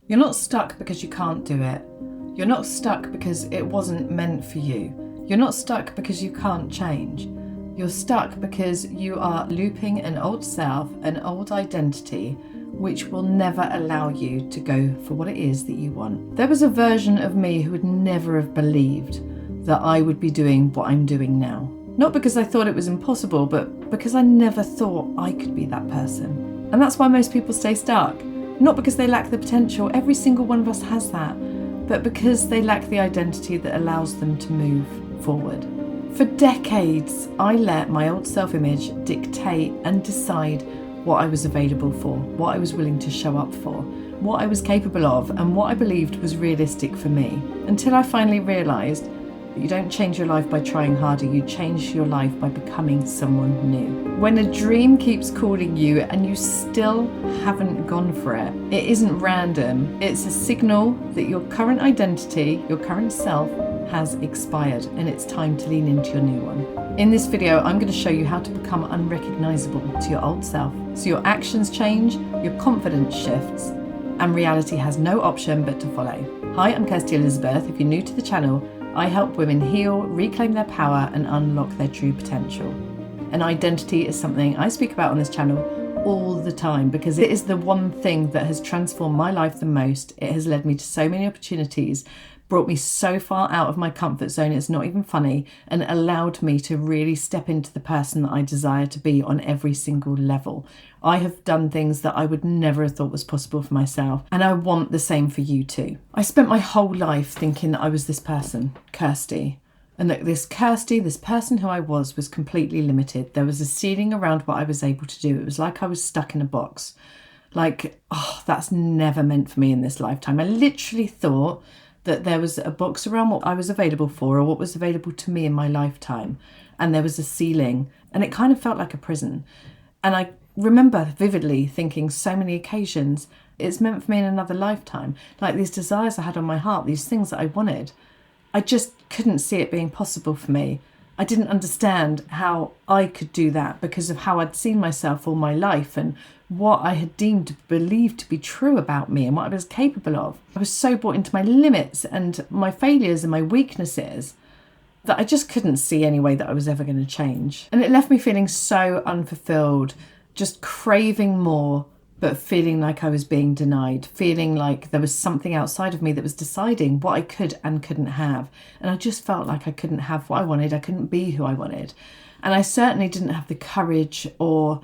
You're not stuck because you can't do it. You're not stuck because it wasn't meant for you. You're not stuck because you can't change. You're stuck because you are looping an old self, an old identity, which will never allow you to go for what it is that you want. There was a version of me who would never have believed that I would be doing what I'm doing now. Not because I thought it was impossible, but because I never thought I could be that person. And that's why most people stay stuck. Not because they lack the potential, every single one of us has that, but because they lack the identity that allows them to move forward. For decades, I let my old self-image dictate and decide what I was available for, what I was willing to show up for, what I was capable of, and what I believed was realistic for me. Until I finally realised that you don't change your life by trying harder, you change your life by becoming someone new. When a dream keeps calling you and you still haven't gone for it, it isn't random. It's a signal that your current identity, your current self, has expired and it's time to lean into your new one. In this video, I'm going to show you how to become unrecognizable to your old self. So your actions change, your confidence shifts, and reality has no option but to follow. Hi, I'm Kirsty Elizabeth. If you're new to the channel, I help women heal, reclaim their power, and unlock their true potential. And identity is something I speak about on this channel all the time because it is the one thing that has transformed my life the most. It has led me to so many opportunities, brought me so far out of my comfort zone, it's not even funny, and allowed me to really step into the person that I desire to be on every single level. I have done things that I would never have thought was possible for myself, and I want the same for you too. I spent my whole life thinking that I was this person, Kirsty, and that this Kirsty, this person who I was completely limited. There was a ceiling around what I was able to do. It was like I was stuck in a box. Like, oh, that's never meant for me in this lifetime. I literally thought that there was a box around what I was available for or what was available to me in my lifetime. And there was a ceiling and it kind of felt like a prison. And I remember vividly thinking so many occasions, it's meant for me in another lifetime. Like these desires I had on my heart, these things that I wanted, I just couldn't see it being possible for me. I didn't understand how I could do that because of how I'd seen myself all my life and what I had deemed to believe to be true about me and what I was capable of. I was so bought into my limits and my failures and my weaknesses that I just couldn't see any way that I was ever going to change. And it left me feeling so unfulfilled, just craving more, but feeling like I was being denied, feeling like there was something outside of me that was deciding what I could and couldn't have. And I just felt like I couldn't have what I wanted. I couldn't be who I wanted. And I certainly didn't have the courage or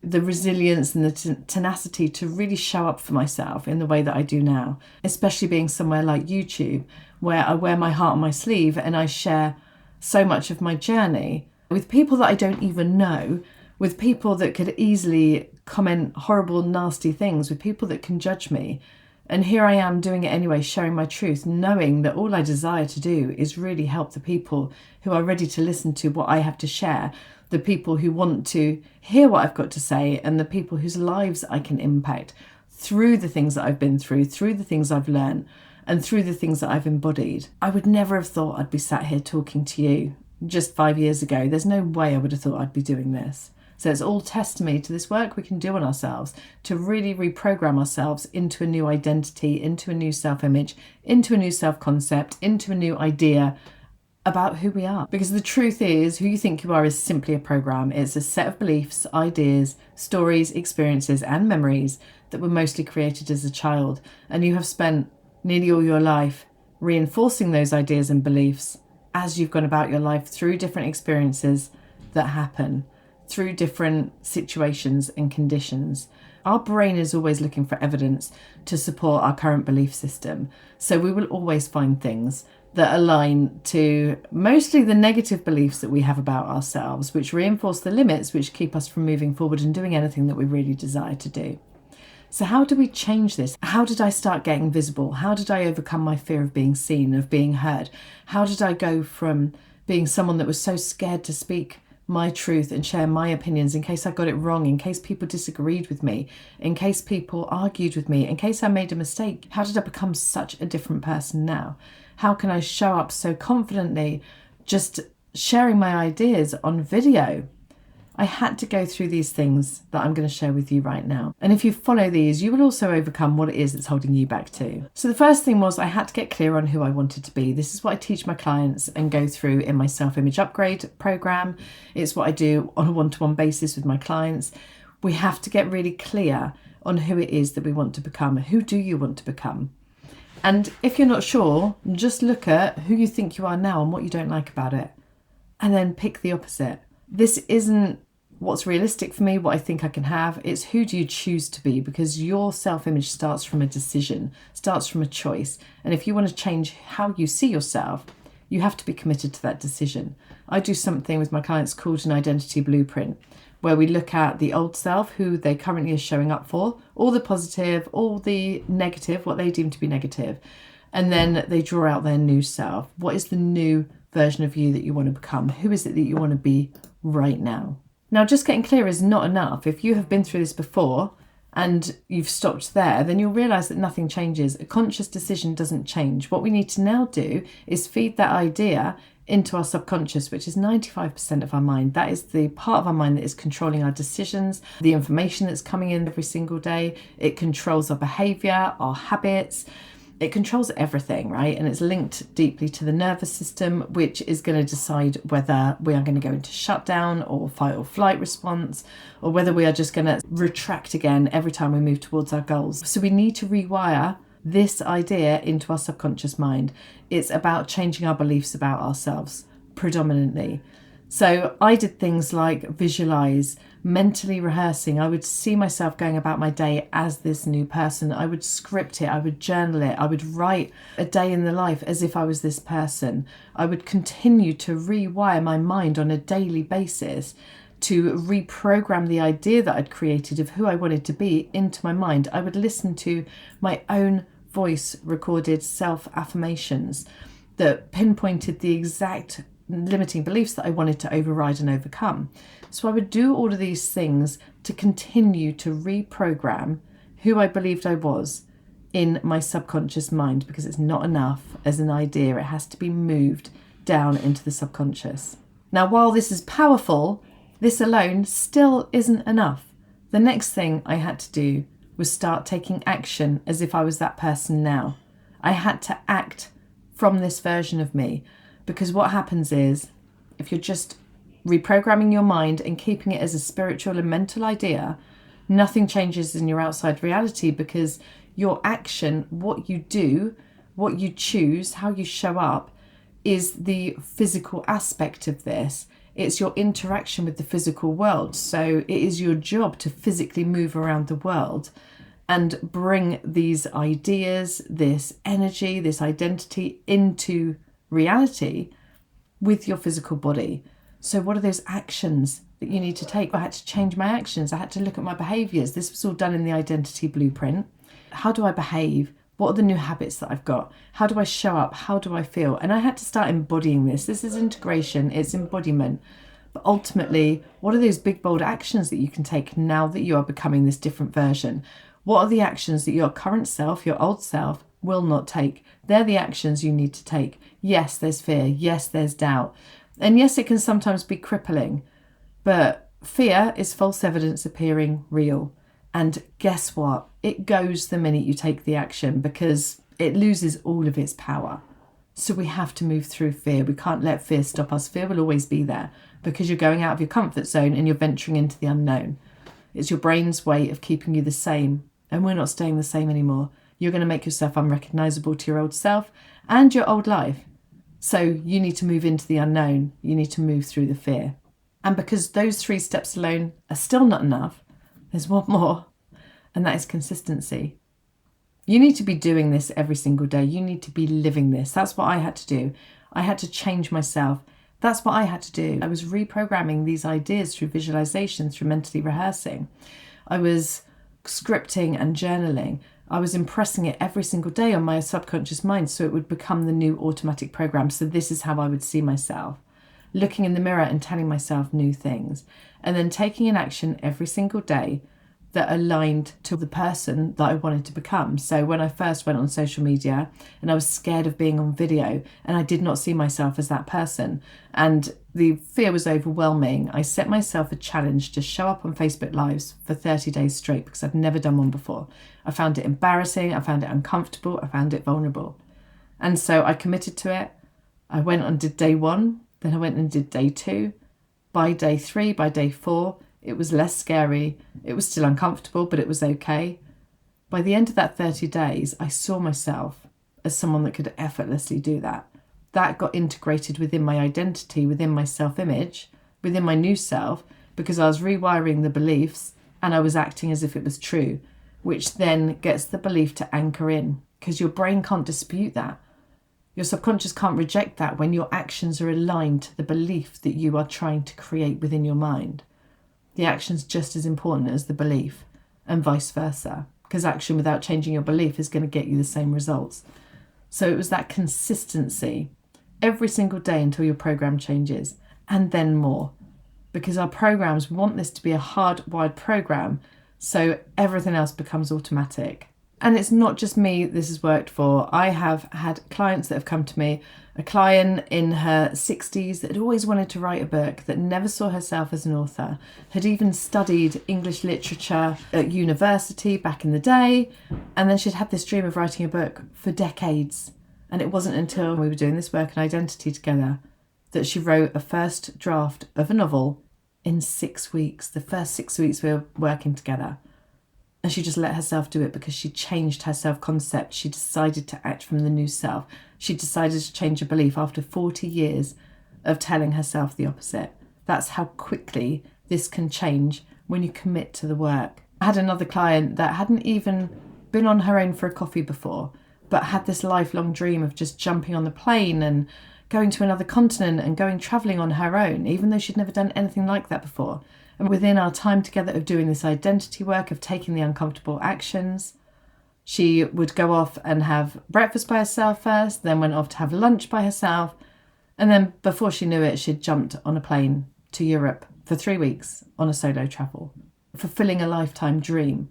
the resilience and the tenacity to really show up for myself in the way that I do now, especially being somewhere like YouTube, where I wear my heart on my sleeve and I share so much of my journey with people that I don't even know, with people that could easily comment horrible, nasty things, with people that can judge me. And here I am doing it anyway, sharing my truth, knowing that all I desire to do is really help the people who are ready to listen to what I have to share, the people who want to hear what I've got to say, and the people whose lives I can impact through the things that I've been through the things I've learned, and through the things that I've embodied. I would never have thought I'd be sat here talking to you just 5 years ago. There's no way I would have thought I'd be doing this. So it's all testimony to this work we can do on ourselves to really reprogram ourselves into a new identity, into a new self-image, into a new self-concept, into a new idea about who we are. Because the truth is, who you think you are is simply a program. It's a set of beliefs, ideas, stories, experiences, and memories that were mostly created as a child. And you have spent nearly all your life reinforcing those ideas and beliefs as you've gone about your life through different experiences that happen, through different situations and conditions. Our brain is always looking for evidence to support our current belief system. So we will always find things that align to mostly the negative beliefs that we have about ourselves, which reinforce the limits which keep us from moving forward and doing anything that we really desire to do. So how do we change this? How did I start getting visible? How did I overcome my fear of being seen, of being heard? How did I go from being someone that was so scared to speak my truth and share my opinions in case I got it wrong, in case people disagreed with me, in case people argued with me, in case I made a mistake? How did I become such a different person now? How can I show up so confidently just sharing my ideas on video? I had to go through these things that I'm going to share with you right now. And if you follow these, you will also overcome what it is that's holding you back too. So the first thing was I had to get clear on who I wanted to be. This is what I teach my clients and go through in my self-image upgrade program. It's what I do on a one-to-one basis with my clients. We have to get really clear on who it is that we want to become. Who do you want to become? And if you're not sure, just look at who you think you are now and what you don't like about it. And then pick the opposite. This isn't what's realistic for me, what I think I can have. It's who do you choose to be, because your self-image starts from a decision, starts from a choice. And if you want to change how you see yourself, you have to be committed to that decision. I do something with my clients called an identity blueprint, where we look at the old self, who they currently are showing up for, all the positive, all the negative, what they deem to be negative. And then they draw out their new self. What is the new version of you that you want to become? Who is it that you want to be right now? Now, just getting clear is not enough. If you have been through this before and you've stopped there, then you'll realize that nothing changes. A conscious decision doesn't change. What we need to now do is feed that idea into our subconscious, which is 95% of our mind. That is the part of our mind that is controlling our decisions, the information that's coming in every single day. It controls our behavior, our habits. It controls everything, right? And it's linked deeply to the nervous system, which is going to decide whether we are going to go into shutdown or fight or flight response, or whether we are just going to retract again every time we move towards our goals. So we need to rewire this idea into our subconscious mind. It's about changing our beliefs about ourselves predominantly. So I did things like visualize, mentally rehearsing. I would see myself going about my day as this new person. I would script it. I would journal it. I would write a day in the life as if I was this person. I would continue to rewire my mind on a daily basis to reprogram the idea that I'd created of who I wanted to be into my mind. I would listen to my own voice recorded self-affirmations that pinpointed the exact limiting beliefs that I wanted to override and overcome. So I would do all of these things to continue to reprogram who I believed I was in my subconscious mind, because it's not enough as an idea. It has to be moved down into the subconscious. Now, while this is powerful, this alone still isn't enough. The next thing I had to do was start taking action as if I was that person now. I had to act from this version of me, because what happens is, if you're just reprogramming your mind and keeping it as a spiritual and mental idea, nothing changes in your outside reality, because your action, what you do, what you choose, how you show up, is the physical aspect of this. It's your interaction with the physical world. So it is your job to physically move around the world and bring these ideas, this energy, this identity into reality with your physical body. So what are those actions that you need to take? I had to change my actions. I had to look at my behaviors. This was all done in the identity blueprint. How do I behave? What are the new habits that I've got? How do I show up? How do I feel? And I had to start embodying this. This is integration, it's embodiment. But ultimately, what are those big, bold actions that you can take now that you are becoming this different version? What are the actions that your current self, your old self, will not take? They're the actions you need to take. Yes, there's fear. Yes, there's doubt. And yes, it can sometimes be crippling. But fear is false evidence appearing real. And guess what? It goes the minute you take the action, because it loses all of its power. So we have to move through fear. We can't let fear stop us. Fear will always be there, because you're going out of your comfort zone and you're venturing into the unknown. It's your brain's way of keeping you the same. And we're not staying the same anymore. You're going to make yourself unrecognizable to your old self and your old life. So you need to move into the unknown. You need to move through the fear. And because those 3 steps alone are still not enough, there's one more, and that is consistency. You need to be doing this every single day. You need to be living this. That's what I had to do. I had to change myself. That's what I had to do. I was reprogramming these ideas through visualization, through mentally rehearsing. I was scripting and journaling. I was impressing it every single day on my subconscious mind, so it would become the new automatic program. So this is how I would see myself. Looking in the mirror and telling myself new things, and then taking an action every single day that aligned to the person that I wanted to become. So when I first went on social media and I was scared of being on video and I did not see myself as that person, and The fear was overwhelming. I set myself a challenge to show up on Facebook Lives for 30 days straight because I've never done one before. I found it embarrassing, I found it uncomfortable, I found it vulnerable. And so I committed to it. I went and did day 1, then I went and did day 2. By day 3, by day 4, it was less scary. It was still uncomfortable, but it was okay. By the end of that 30 days, I saw myself as someone that could effortlessly do that. That got integrated within my identity, within my self-image, within my new self, because I was rewiring the beliefs and I was acting as if it was true, which then gets the belief to anchor in, because your brain can't dispute that. Your subconscious can't reject that when your actions are aligned to the belief that you are trying to create within your mind. The action's just as important as the belief, and vice versa, because action without changing your belief is going to get you the same results. So it was that consistency every single day until your program changes, and then more, because our programs want this to be a hardwired program, so everything else becomes automatic. And it's not just me this has worked for. I have had clients that have come to me, a client in her 60s that had always wanted to write a book, that never saw herself as an author, had even studied English literature at university back in the day, and then she'd had this dream of writing a book for decades. And it wasn't until we were doing this work and identity together that she wrote a first draft of a novel in 6 weeks, the first 6 weeks we were working together. And she just let herself do it because she changed her self-concept. She decided to act from the new self. She decided to change her belief after 40 years of telling herself the opposite. That's how quickly this can change when you commit to the work. I had another client that hadn't even been on her own for a coffee before, but had this lifelong dream of just jumping on the plane and going to another continent and going travelling on her own, even though she'd never done anything like that before. And within our time together of doing this identity work, of taking the uncomfortable actions, she would go off and have breakfast by herself first, then went off to have lunch by herself. And then before she knew it, she'd jumped on a plane to Europe for 3 weeks on a solo travel, fulfilling a lifetime dream.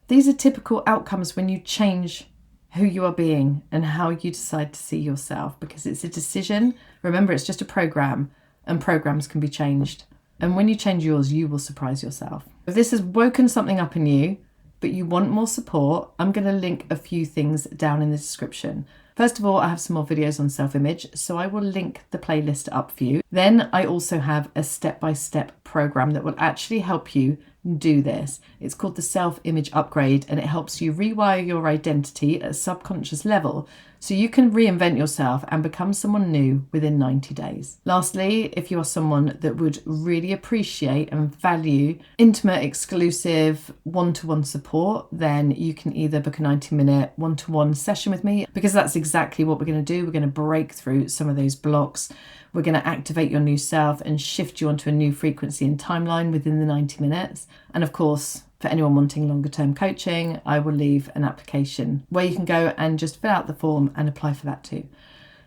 These are typical outcomes when you change who you are being and how you decide to see yourself, because it's a decision. Remember, it's just a program, and programs can be changed. And when you change yours, you will surprise yourself. If this has woken something up in you, but you want more support, I'm going to link a few things down in the description. First of all, I have some more videos on self-image, so I will link the playlist up for you. Then I also have a step-by-step program that will actually help you do this. It's called the Self-Image Upgrade, and it helps you rewire your identity at a subconscious level so you can reinvent yourself and become someone new within 90 days. Lastly, if you are someone that would really appreciate and value intimate, exclusive, one-to-one support, then you can either book a 90-minute one-to-one session with me, because that's exactly what we're going to do. We're going to break through some of those blocks. We're going to activate your new self and shift you onto a new frequency and timeline within the 90 minutes. And of course, for anyone wanting longer term coaching, I will leave an application where you can go and just fill out the form and apply for that too.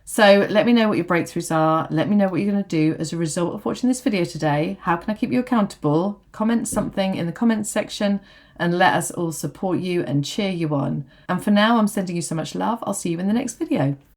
So let me know what your breakthroughs are. Let me know what you're going to do as a result of watching this video today. How can I keep you accountable? Comment something in the comments section and let us all support you and cheer you on. And for now, I'm sending you so much love. I'll see you in the next video.